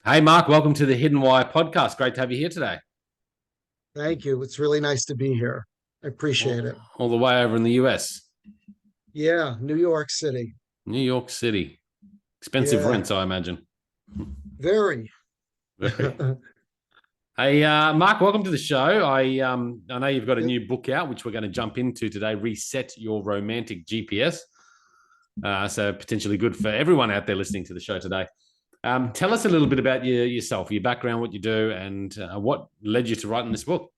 Hey, Mark, welcome to the Hidden Wire podcast. Great to have you here today. Thank you. It's really nice to be here. I appreciate All, it. all the way over in the US, Yeah, New York City. New York City. Expensive Yeah, rents, I imagine. very. Very. Hey, Mark, welcome to the show. I know you've got a new book out, which we're going to jump into today. Reset Your Romantic GPS. So potentially good for everyone out there listening to the show today. Tell us a little bit about yourself, your background, what you do, and what led you to writing this book.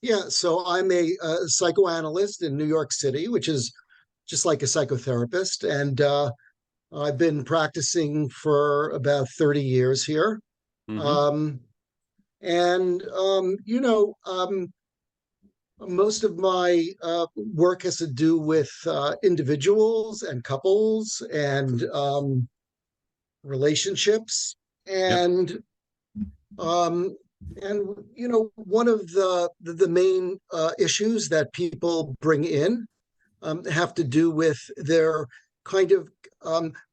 Yeah, so I'm a psychoanalyst in New York City, which is just like a psychotherapist. And I've been practicing for about 30 years here. Mm-hmm. Um, and most of my work has to do with individuals and couples and relationships. Yep. And Um, one of the main issues that people bring in have to do with their kind of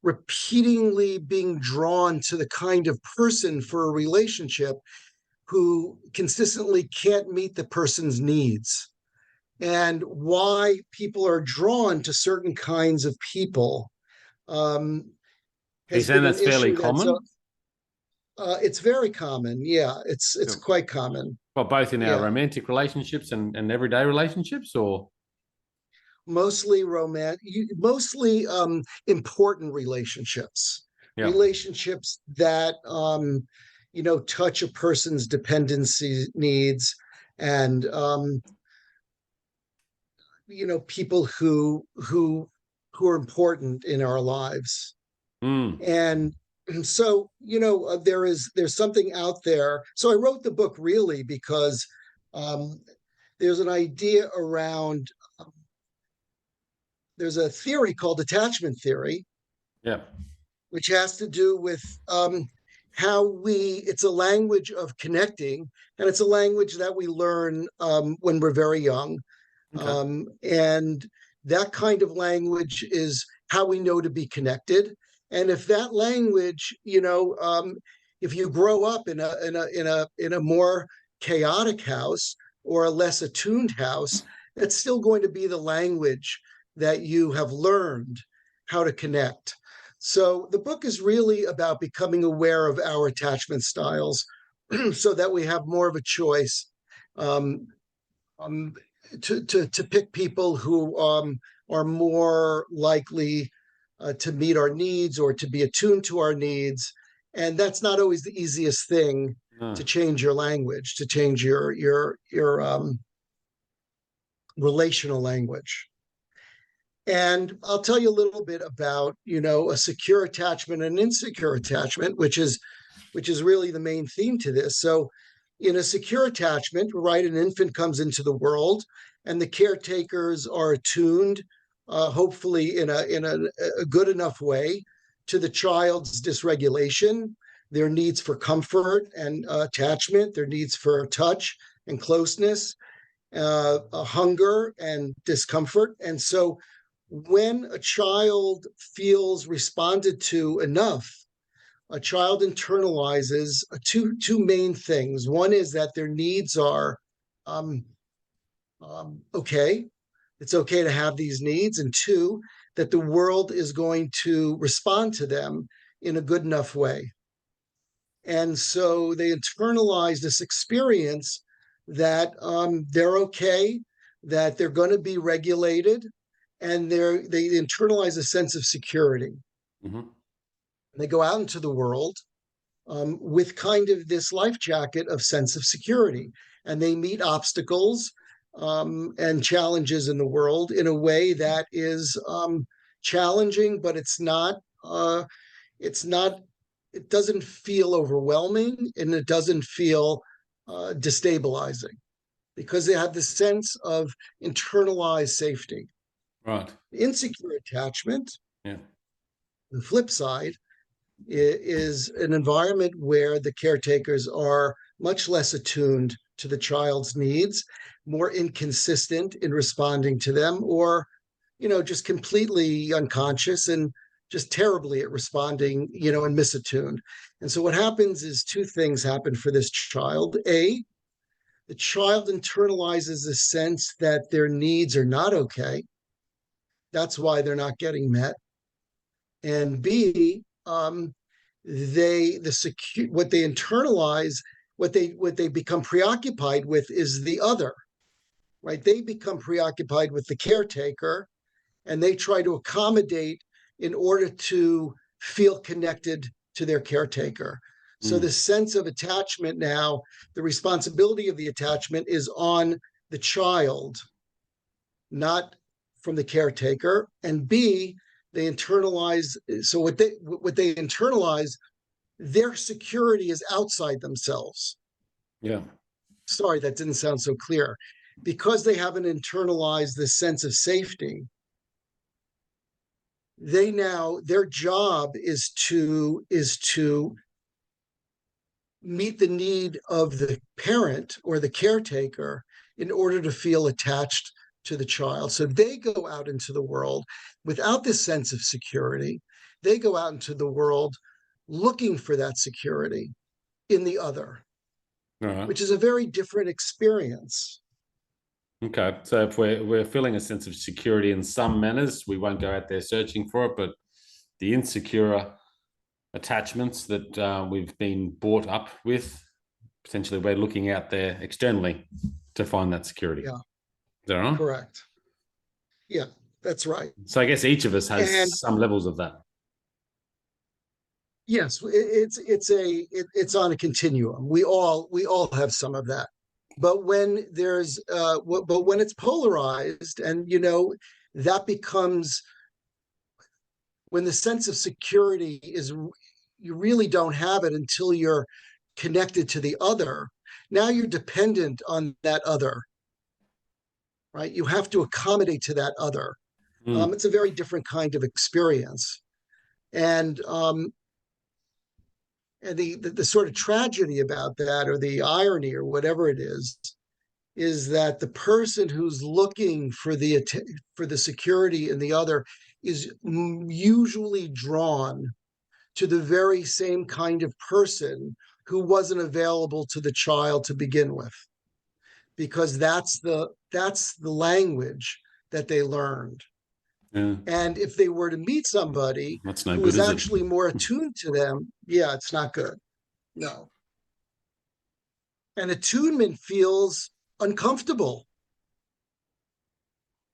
repeatedly being drawn to the kind of person for a relationship who consistently can't meet the person's needs, and why people are drawn to certain kinds of people um, Are you has saying been an that's fairly issue that's common? it's very common. Yeah, it's Yep. quite common. Well, both in our Yeah, romantic relationships and everyday relationships, or mostly romantic, mostly important relationships, yeah. relationships that touch a person's dependency needs, and people who are important in our lives. Mm. And so there's something out there. So I wrote the book really because um, there's an idea around there's a theory called attachment theory, Yeah. which has to do with how it's a language of connecting, and it's a language that we learn when we're very young. Okay. And that kind of language is how we know to be connected. And if that language, if you grow up in a more chaotic house or a less attuned house, it's still going to be the language that you have learned how to connect. So the book is really about becoming aware of our attachment styles so that we have more of a choice um, um, to pick people who are more likely to meet our needs or to be attuned to our needs. And that's not always the easiest thing, to No. change your language, to change your relational language. And I'll tell you a little bit about, a secure attachment and insecure attachment, which is really the main theme to this. So in a secure attachment, right, an infant comes into the world and the caretakers are attuned, hopefully in a good enough way, to the child's dysregulation, their needs for comfort and attachment, their needs for touch and closeness, hunger and discomfort. And so when a child feels responded to enough, a child internalizes two main things. One is that their needs are um, okay. It's okay to have these needs, and two, that the world is going to respond to them in a good enough way. And so they internalize this experience that they're okay, that they're going to be regulated, and they internalize a sense of security. Mm-hmm. They go out into the world with kind of this life jacket of sense of security, and they meet obstacles and challenges in the world in a way that is challenging, but it's not, it doesn't feel overwhelming, and it doesn't feel destabilizing, because they have this sense of internalized safety. Right. Insecure attachment, Yeah. the flip side, is an environment where the caretakers are much less attuned to the child's needs, more inconsistent in responding to them, or just completely unconscious and just terribly at responding, and misattuned. And so what happens is two things happen for this child. A, the child internalizes the sense that their needs are not okay. That's why they're not getting met. And B, what they internalize, what they become preoccupied with is the other, right? They become preoccupied with the caretaker, and they try to accommodate in order to feel connected to their caretaker. So the sense of attachment now, the responsibility of the attachment is on the child, not from the caretaker. And B, they internalize. So what they internalize, their security is outside themselves. Yeah. Sorry, that didn't sound so clear. Because they haven't internalized this sense of safety, their job is to meet the need of the parent or the caretaker in order to feel attached to the child. So they go out into the world without this sense of security. They go out into the world looking for that security in the other, which is a very different experience. Okay, so if we're feeling a sense of security in some manners, we won't go out there searching for it, but the insecure attachments that we've been brought up with, potentially we're looking out there externally to find that security. Yeah. Is that right? Correct. Yeah, that's right. So I guess each of us has some levels of that. Yes, it's on a continuum. We all have some of that. But when when it's polarized, and that becomes, when the sense of security is, you really don't have it until you're connected to the other. Now you're dependent on that other, right? You have to accommodate to that other. It's a very different kind of experience. And the sort of tragedy about that, or the irony, or whatever it is that the person who's looking for the security in the other is usually drawn to the very same kind of person who wasn't available to the child to begin with, because that's the language that they learned. Yeah. And if they were to meet somebody who is actually more attuned to them, yeah, it's not good. No. And attunement feels uncomfortable.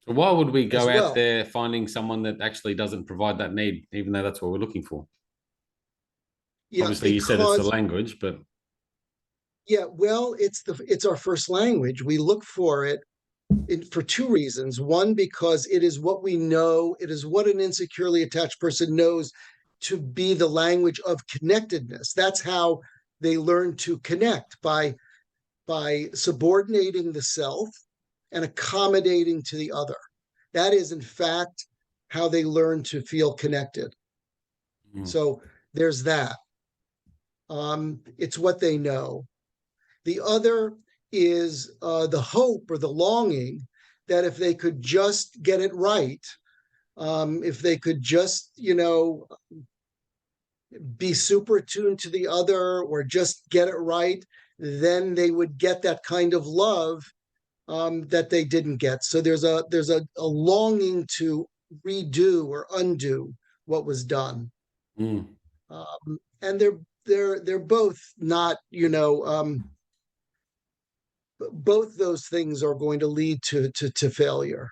So why would we go out there finding someone that actually doesn't provide that need, even though that's what we're looking for? Yeah, obviously, you said it's the language, but yeah, well, it's our first language. We look for it for two reasons. One, because it is what we know. It is what an insecurely attached person knows to be the language of connectedness. That's how they learn to connect, by subordinating the self and accommodating to the other. That is, in fact, how they learn to feel connected. So there's that. It's what they know. The other is the hope or the longing that if they could just get it right, if they could just, be super attuned to the other, or just get it right, then they would get that kind of love that they didn't get. So there's a longing to redo or undo what was done. And they're both not, both those things are going to lead to failure.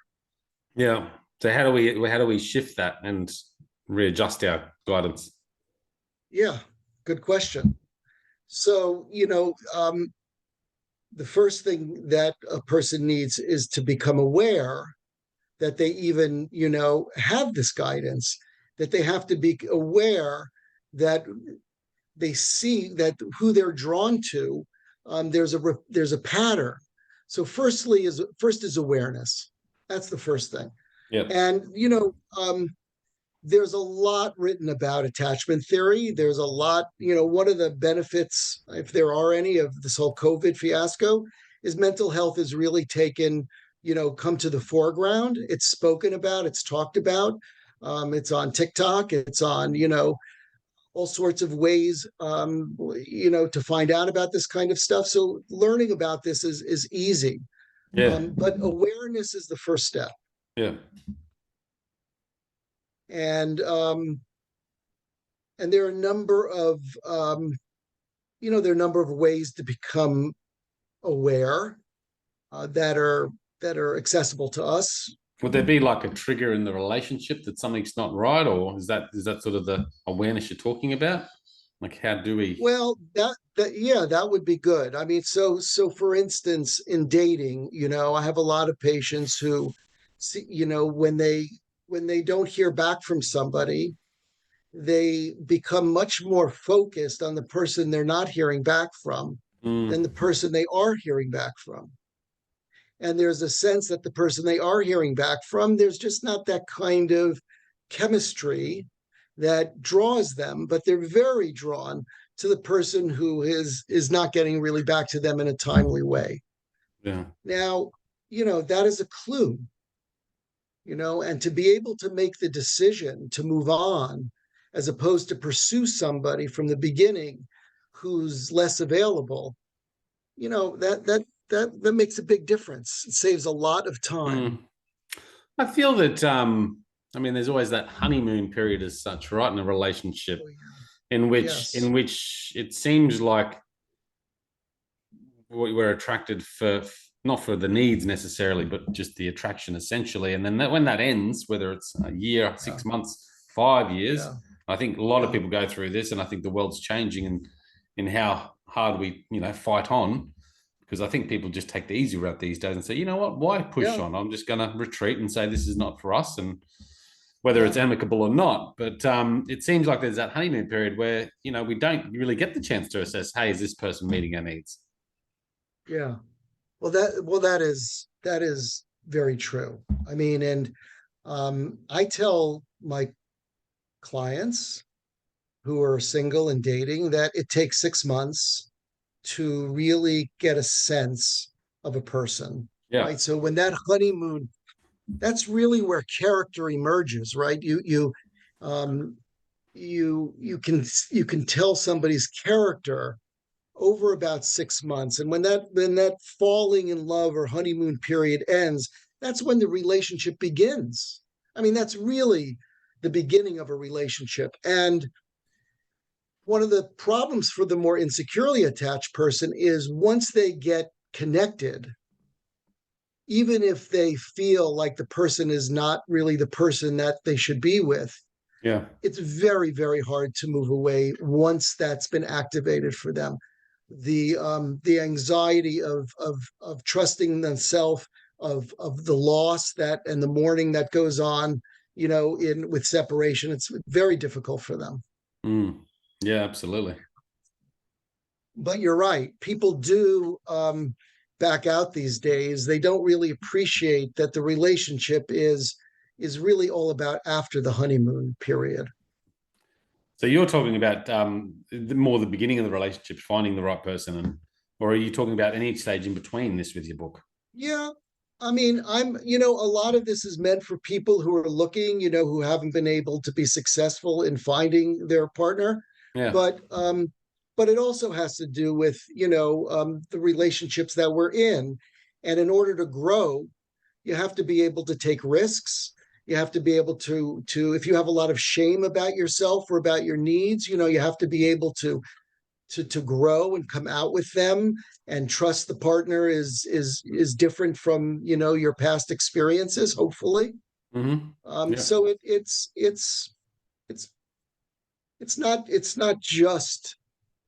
Yeah. So how do we shift that and readjust our guidance? Yeah, good question. So, the first thing that a person needs is to become aware that they even, have this guidance, that they have to be aware that they see that who they're drawn to, there's a pattern. So first is awareness. That's the first thing. Yeah. And there's a lot written about attachment theory. There's a lot, one of the benefits, if there are any, of this whole COVID fiasco is mental health has really come to the foreground. It's spoken about, it's talked about. It's on TikTok. It's on, all sorts of ways, to find out about this kind of stuff. So learning about this is easy. Yeah. But awareness is the first step. Yeah. And there are a number of there are a number of ways to become aware that are accessible to us. Would there be like a trigger in the relationship that something's not right, or is that sort of the awareness you're talking about? Like, how do we? Well, that would be good. I mean, so for instance, in dating, I have a lot of patients who see, when they don't hear back from somebody, they become much more focused on the person they're not hearing back from than the person they are hearing back from. And there's a sense that the person they are hearing back from, there's just not that kind of chemistry that draws them, but they're very drawn to the person who is not getting really back to them in a timely way. Yeah. Now, that is a clue, and to be able to make the decision to move on as opposed to pursue somebody from the beginning who's less available, that makes a big difference. It saves a lot of time. I feel that there's always that honeymoon period as such, right, in a relationship, in which it seems like we're attracted for, not for the needs necessarily, but just the attraction essentially. And then when that ends, whether it's a year, 6 months, 5 years, I think a lot of people go through this, and I think the world's changing in how hard we, fight on, because I think people just take the easy route these days and say, you know what, why push on? I'm just going to retreat and say this is not for us, and whether it's amicable or not. But it seems like there's that honeymoon period where, we don't really get the chance to assess, hey, is this person meeting our needs? Yeah. Well, that is very true. I mean, and I tell my clients who are single and dating that it takes 6 months to really get a sense of a person. Yeah. Right. So when that honeymoon, that's really where character emerges, right? You can tell somebody's character over about 6 months. And when that falling in love or honeymoon period ends, that's when the relationship begins. I mean, that's really the beginning of a relationship. And one of the problems for the more insecurely attached person is once they get connected, even if they feel like the person is not really the person that they should be with, it's very, very hard to move away once that's been activated for them. The anxiety of trusting themselves, of the loss that and the mourning that goes on, with separation, it's very difficult for them. Yeah, absolutely. But you're right. People do back out these days. They don't really appreciate that the relationship is really all about after the honeymoon period. So you're talking about more the beginning of the relationship, finding the right person, or are you talking about any stage in between this with your book? Yeah. I mean, a lot of this is meant for people who are looking, who haven't been able to be successful in finding their partner. Yeah. But it also has to do with, the relationships that we're in. And in order to grow, you have to be able to take risks. You have to be able to if you have a lot of shame about yourself or about your needs, you have to be able to grow and come out with them and trust the partner is different from, your past experiences, hopefully. So it's not just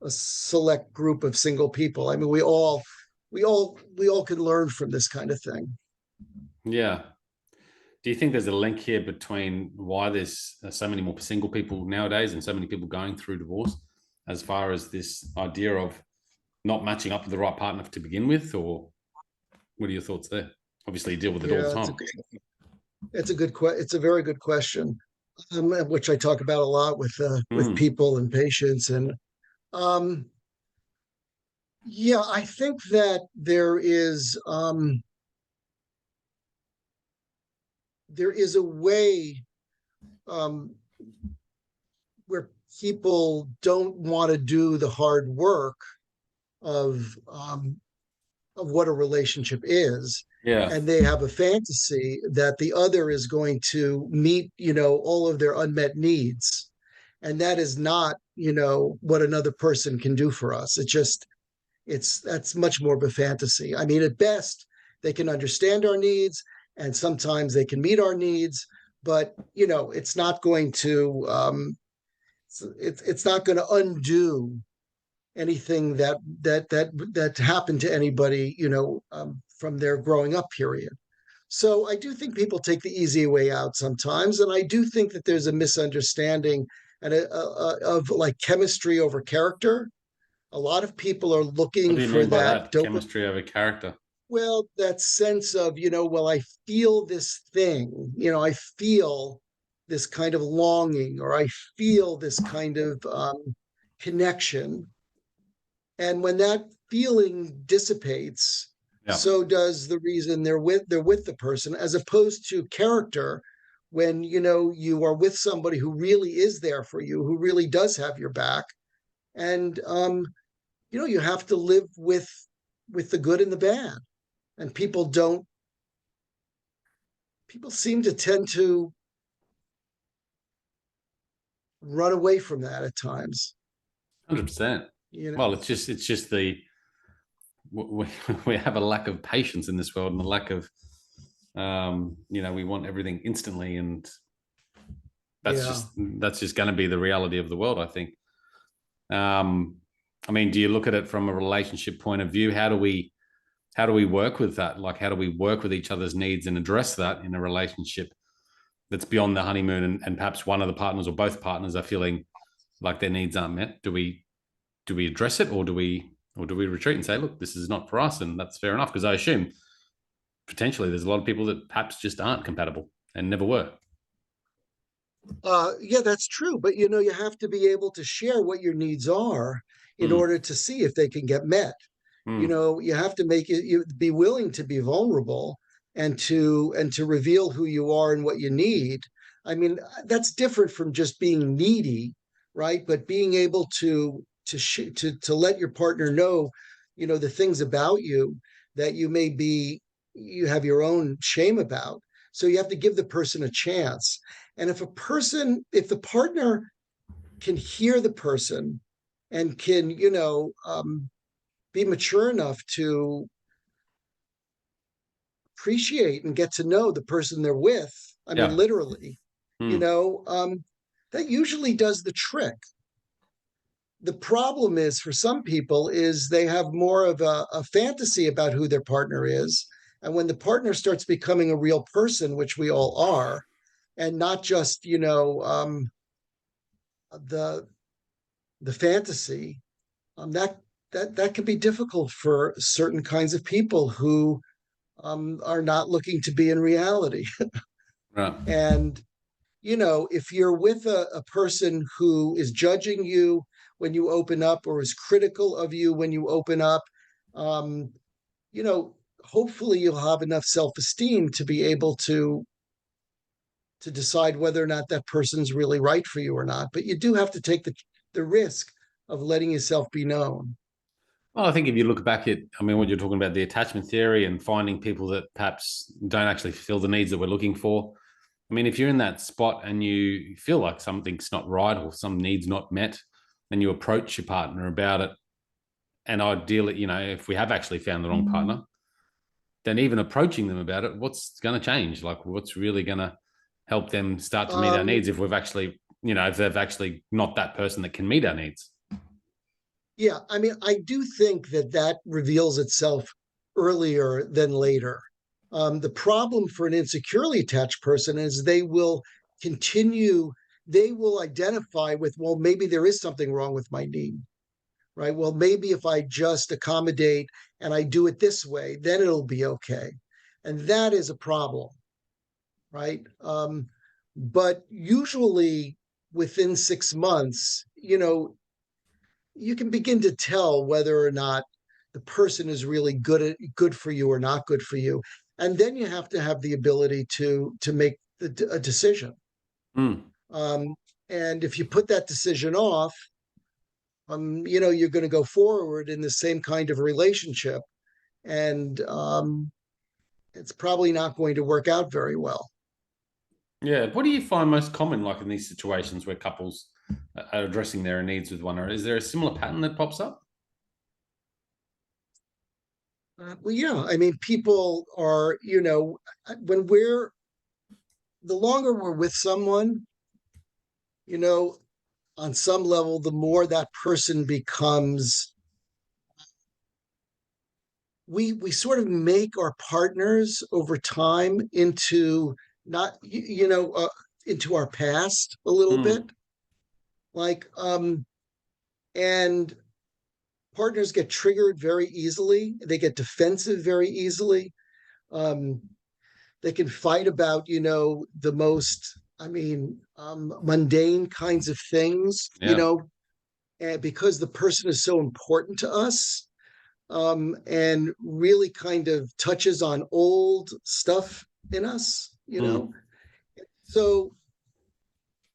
a select group of single people. I mean, we all can learn from this kind of thing. Yeah. Do you think there's a link here between why there's so many more single people nowadays and so many people going through divorce, as far as this idea of not matching up with the right partner to begin with? Or what are your thoughts there? Obviously, you deal with it all the time. It's a very good question, which I talk about a lot with people and patients. And I think that there is a way um, where people don't want to do the hard work of what a relationship is, Yeah. and they have a fantasy that the other is going to meet, all of their unmet needs, and that is not, what another person can do for us. That's much more of a fantasy. I mean, at best, they can understand our needs, and sometimes they can meet our needs, but it's not going to it's not going to undo anything that happened to anybody, from their growing up period. So I do think people take the easy way out sometimes, and I do think that there's a misunderstanding of like chemistry over character. A lot of people are What looking do you for mean by that that? dopamine. Chemistry over character. Well, that sense of, well, I feel this thing, I feel this kind of longing, or I feel this kind of connection. And when that feeling dissipates, Yeah. so does the reason they're with the person, as opposed to character, when you are with somebody who really is there for you, who really does have your back. And you have to live with the good and the bad. And people seem to tend to run away from that at times. 100%. you know Well, it's just we, we have a lack of patience in this world, and a lack of we want everything instantly, and that's yeah just that's just going to be the reality of the world, I think. um I mean, do you look at it from a relationship point of view? How do we work with that? Like, how do we work with each other's needs and address that in a relationship that's beyond the honeymoon, and perhaps one of the partners or both partners are feeling like their needs aren't met? Do we address it, or do we retreat and say, look, this is not for us, and that's fair enough? Because I assume potentially there's a lot of people that perhaps just aren't compatible and never were. yeah, that's true, but you have to be able to share what your needs are in Mm, order to see if they can get met. mm, You have to make it, you be willing to be vulnerable, and to reveal who you are and what you need. I mean, that's different from just being needy, right? But being able to let your partner know, the things about you that you have your own shame about. So you have to give the person a chance. And if the partner can hear the person, and can, be mature enough to appreciate and get to know the person they're with, I mean, yeah. literally, you Mm, know, um, that usually does the trick. The problem is, for some people, is they have more of a fantasy about who their partner is. And when the partner starts becoming a real person, which we all are, and not just, the the fantasy, that can be difficult for certain kinds of people who are not looking to be in reality. right. And if you're with a person who is judging you when you open up, or is critical of you when you open up, um, you know, hopefully you'll have enough self-esteem to be able to decide whether or not that person's really right for you or not. But you do have to take the risk of letting yourself be known. Well, I think if you look back at, I mean, what you're talking about, the attachment theory and finding people that perhaps don't actually fulfill the needs that we're looking for. I mean, if you're in that spot and you feel like something's not right or some needs not met, then you approach your partner about it. And ideally, if we have actually found the wrong partner, then even approaching them about it, what's going to change? Like, what's really going to help them start to meet our Um, needs if we've actually, if they've actually not that person that can meet our needs? yeah, I mean, I do think that reveals itself earlier than later. The problem for an insecurely attached person is continue, they will identify with, well, maybe there is something wrong with my need, right? Well, maybe if I just accommodate and I do it this way, then it'll be okay. And that is a problem, right? But usually within 6 months, you can begin to tell whether or not the person is really good for you or not good for you. And then you have to have the ability to make a decision. Mm. Um, and if you put that decision off, you're going to go forward in the same kind of relationship, and it's probably not going to work out very well. Yeah. What do you find most common, like in these situations where couples are addressing their needs with one another? Is there a similar pattern that pops up? Well, yeah, I mean, people are, when the longer we're with someone, you know, on some level, the more that person becomes, we sort of make our partners over time into not, into our past a little bit. Mm, Like, and partners get triggered very easily. They get defensive very easily. Um, they can fight about, the most, mundane kinds of things, yeah. and because the person is so important to us, and really kind of touches on old stuff in us. Mm, So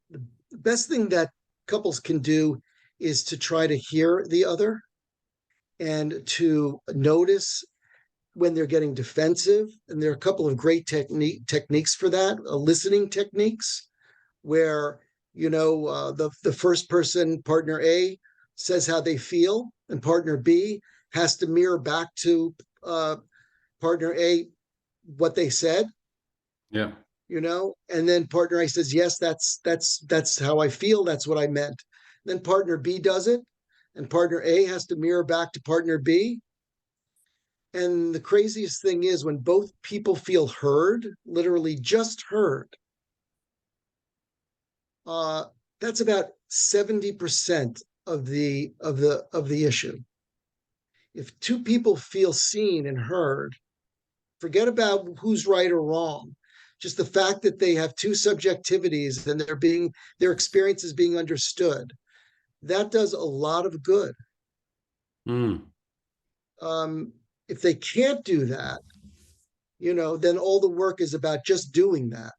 the best thing that couples can do is to try to hear the other and to notice when they're getting defensive. And there are a couple of great techniques for that, listening techniques, where the first person, partner A, says how they feel, and partner B has to mirror back to partner A what they said. yeah. And then partner A says, yes, that's how I feel, that's what I meant. Then partner B does it, and partner A has to mirror back to partner B. And the craziest thing is when both people feel heard, literally just heard, uh, that's about 70% of the issue. If two people feel seen and heard, forget about who's right or wrong. Just the fact that they have two subjectivities and their experience is being understood, that does a lot of good. Mm, Um, if they can't do that, then all the work is about just doing that,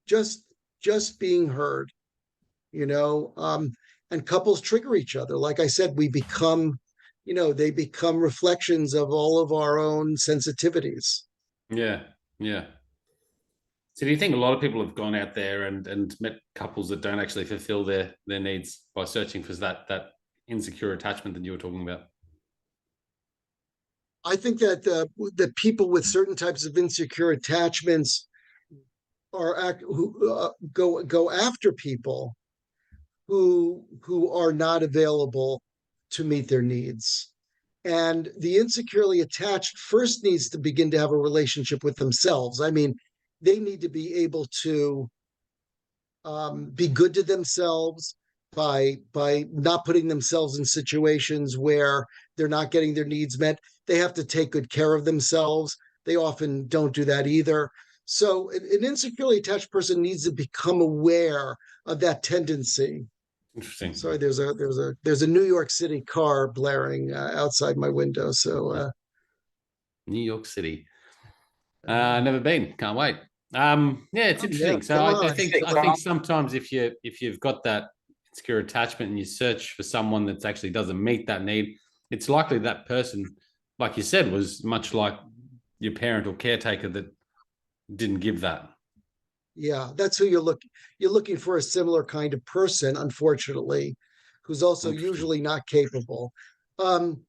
just just being heard. you know um and couples trigger each other. Like I said, they become reflections of all of our own sensitivities. yeah. Yeah. So do you think a lot of people have gone out there and met couples that don't actually fulfill their needs by searching for that insecure attachment that you were talking about? I think that the people with certain types of insecure attachments who go after people who are not available to meet their needs. And the insecurely attached first needs to begin to have a relationship with themselves. I mean, they need to be able to be good to themselves by not putting themselves in situations where they're not getting their needs met. They have to take good care of themselves. They often don't do that either. So an insecurely attached person needs to become aware of that tendency. Interesting. Sorry, there's a New York City car blaring outside my window. So New York City. uh, Never been. Can't wait. Yeah, it's oh yeah, interesting. So come I on. think I think sometimes if you've got that insecure attachment and you search for someone that actually doesn't meet that need, it's likely that person, like you said, was much like your parent or caretaker that didn't give that. Yeah, that's who you're looking for, a similar kind of person, unfortunately, who's also Interesting. usually not capable. Um,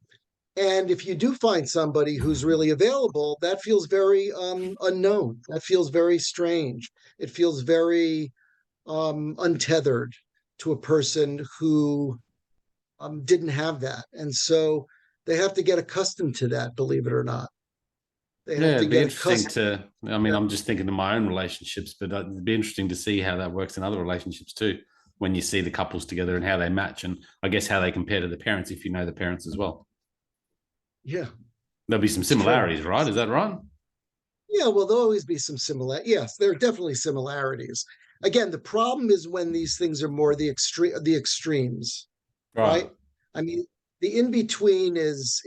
and if you do find somebody who's really available, that feels very unknown. That feels very strange. It feels very untethered to a person who didn't have that. And so they have to get accustomed to that, believe it or not. They have Yeah, to it'd be get interesting accustomed to. I mean, to I'm just thinking of my own relationships, but it'd be interesting to see how that works in other relationships too. When you see the couples together and how they match, and I guess how they compare to the parents if you know the parents as well. yeah, There'll be some it's true. similarities, right? Is that right? Yeah, well, there'll always be some similar. Yes, there are definitely similarities. Again, the problem is when these things are more the extremes, Right. right? I mean, the in between is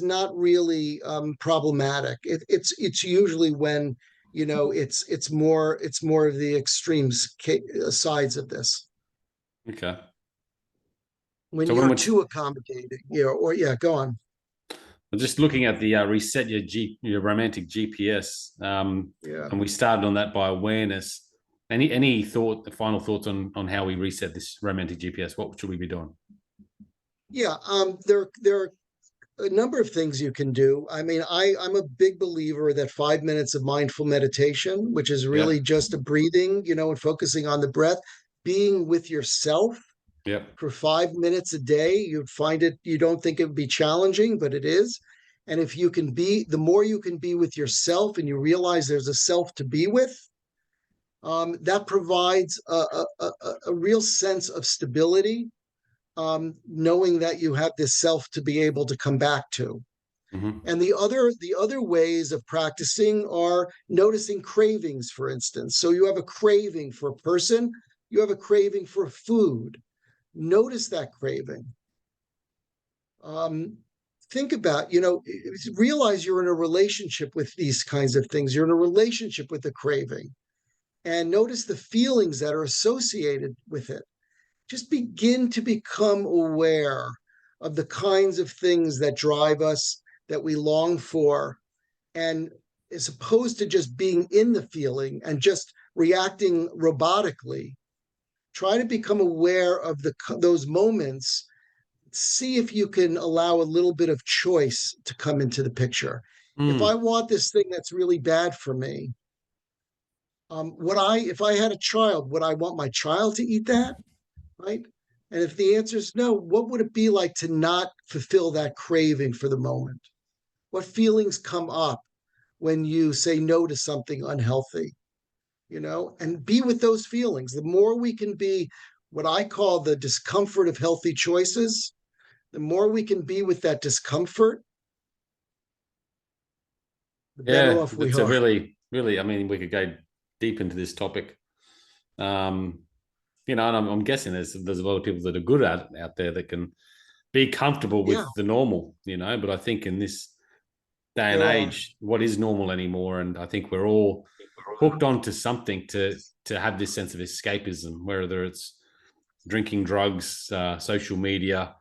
not really problematic. It's usually when it's more of the extremes sides of this. Okay. When So when you're we're too accommodating, or yeah, go on. just looking at the reset your romantic GPS, Yeah. and we started on that by awareness. Any final thoughts on how we reset this romantic GPS? What should we be doing? Yeah, there are a number of things you can do. I mean, I'm a big believer that 5 minutes of mindful meditation, which is Yeah. really just a breathing, and focusing on the breath, being with yourself Yep. for 5 minutes a day, you'd find it, you don't think it would be challenging, but it is. And if you can be, the more you can be with yourself and you realize there's a self to be with, that provides a real sense of stability, knowing that you have this self to be able to come back to. Mm-hmm. And the other ways of practicing are noticing cravings, for instance. So you have a craving for a person, you have a craving for food. Notice that craving. Um, think about, realize you're in a relationship with these kinds of things. You're in a relationship with the craving, and notice the feelings that are associated with it. Just begin to become aware of the kinds of things that drive us, that we long for, and as opposed to just being in the feeling and just reacting robotically, try to become aware of those moments. See if you can allow a little bit of choice to come into the picture. If I Mm. want this thing that's really bad for me, if I had a child, would I want my child to eat that? Right? And if the answer is no, what would it be like to not fulfill that craving for the moment? What feelings come up when you say no to something unhealthy? And be with those feelings. The more we can be what I call the discomfort of healthy choices, the more we can be with that discomfort, the better Yeah, off we it's a are. really, really. I mean, we could go deep into this topic. Um, and I'm guessing there's a lot of people that are good at it out there that can be comfortable Yeah, with the normal, But I think in this day and there are. age, what is normal anymore? And I think we're all hooked onto something to have this sense of escapism, whether it's drinking, drugs, social media,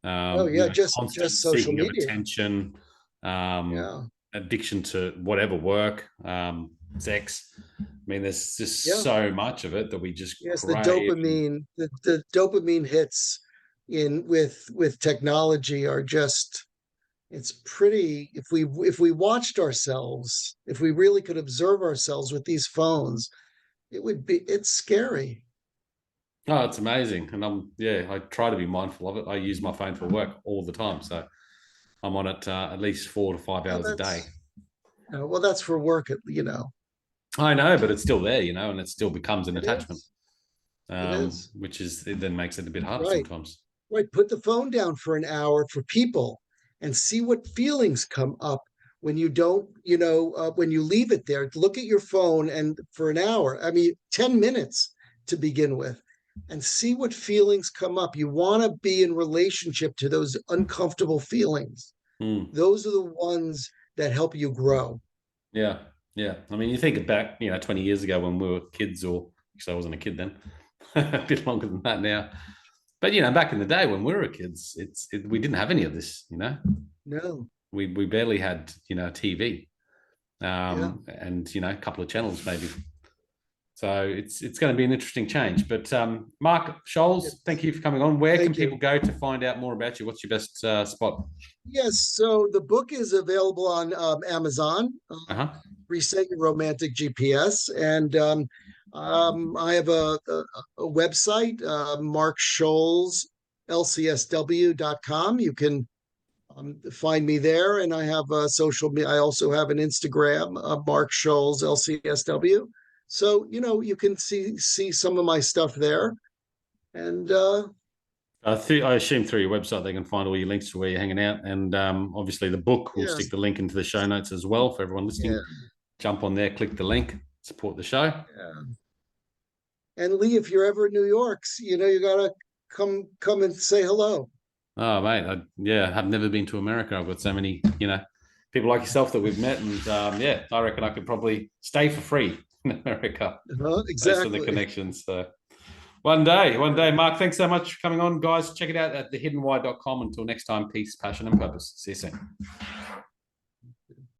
Oh yeah, constant just social seeking of media. attention, um, Yeah, addiction to whatever work, sex. I mean, there's just yeah. so much of it that we just Yes, crave. the dopamine hits in with technology are just, it's pretty. If we watched ourselves, if we really could observe ourselves with these phones, it's scary. Oh, it's amazing, and I try to be mindful of it. I use my phone for work all the time, so I'm on it at least 4 to 5 Well, hours a day. that's for work. I know, but it's still there, and it still becomes an It attachment, is. It is. which it then makes it a bit harder Right. sometimes. Right. Put the phone down for an hour for people and see what feelings come up when you don't, when you leave it there. Look at your phone and for an hour, I mean, 10 minutes to begin with, and see what feelings come up. You want to be in relationship to those uncomfortable feelings. Mm. Those are the ones that help you grow. Yeah, yeah. I mean, you think back, 20 years ago when we were kids, or actually, I wasn't a kid then, a bit longer than that now. But back in the day when we were kids, we didn't have any of this. No. We barely had TV, Yeah. and a couple of channels maybe. So it's going to be an interesting change. But Marc Sholes, Yes. thank you for coming on. Where can Thank you. people go to find out more about you? What's your best spot? Yes. So the book is available on Amazon. Uh-huh. Reset Your Romantic GPS. And I have a website, Marc Sholes, lcsw.com. You can find me there. And I have social media. I also have an Instagram, Marc Sholes, LCSW. So, you can see some of my stuff there. And I assume through your website they can find all your links to where you're hanging out, and obviously the book. We'll yeah, stick the link into the show notes as well for everyone yeah, listening. Jump on there, click the link, support the show. yeah. And Lee, if you're ever in New York, you gotta come and say hello. Oh mate, I've never been to America. I've got so many people like yourself that we've met. And yeah, I reckon I could probably stay for free in America based on the Exactly. connections. So one day, Mark, thanks so much for coming on, guys. Check it out at thehiddenwhy.com. Until next time, peace, passion, and purpose. See you soon.